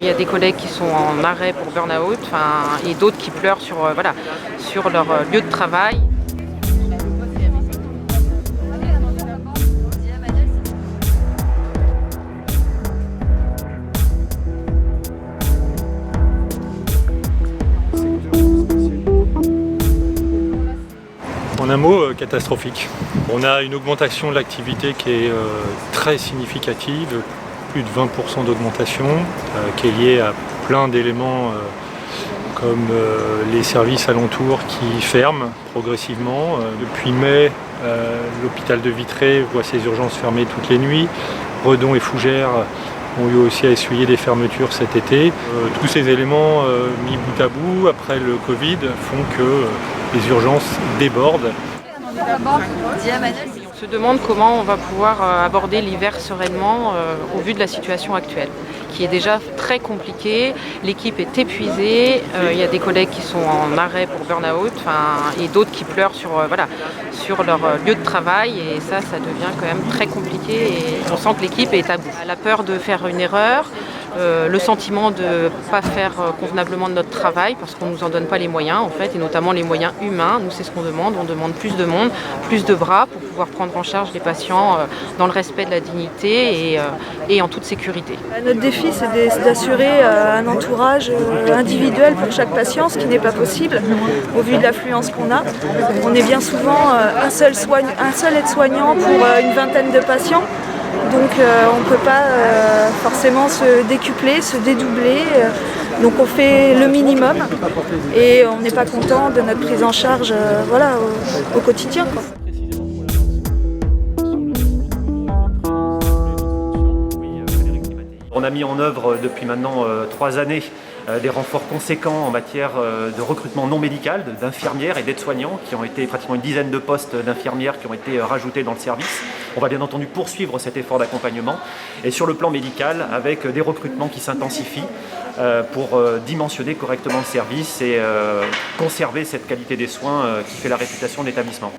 Il y a des collègues qui sont en arrêt pour burn-out et d'autres qui pleurent sur leur lieu de travail. En un mot, catastrophique. On a une augmentation de l'activité qui est très significative, plus de 20% d'augmentation, qui est liée à plein d'éléments comme les services alentours qui ferment progressivement. Depuis mai, l'hôpital de Vitré voit ses urgences fermées toutes les nuits. Redon et Fougères ont eu aussi à essuyer des fermetures cet été. Tous ces éléments mis bout à bout après le Covid font que les urgences débordent. On se demande comment on va pouvoir aborder l'hiver sereinement au vu de la situation actuelle, qui est déjà très compliquée. L'équipe est épuisée, il y a des collègues qui sont en arrêt pour burn-out et d'autres qui pleurent sur leur lieu de travail, et ça devient quand même très compliqué et on sent que l'équipe est à bout. Elle a peur de faire une erreur, le sentiment de ne pas faire convenablement de notre travail parce qu'on ne nous en donne pas les moyens en fait, et notamment les moyens humains. Nous, c'est ce qu'on demande. On demande plus de monde, plus de bras pour pouvoir prendre en charge les patients dans le respect de la dignité et en toute sécurité. Notre défi, c'est d'assurer un entourage individuel pour chaque patient, ce qui n'est pas possible au vu de l'affluence qu'on a. On est bien souvent un seul aide-soignant pour une vingtaine de patients. Donc on ne peut pas forcément se décupler, se dédoubler. Donc on fait le minimum et on n'est pas content de notre prise en charge au quotidien, quoi. On a mis en œuvre depuis maintenant 3 années des renforts conséquents en matière de recrutement non médical, d'infirmières et d'aides-soignants, qui ont été pratiquement une dizaine de postes d'infirmières qui ont été rajoutés dans le service. On va bien entendu poursuivre cet effort d'accompagnement, et sur le plan médical avec des recrutements qui s'intensifient pour dimensionner correctement le service et conserver cette qualité des soins qui fait la réputation de l'établissement.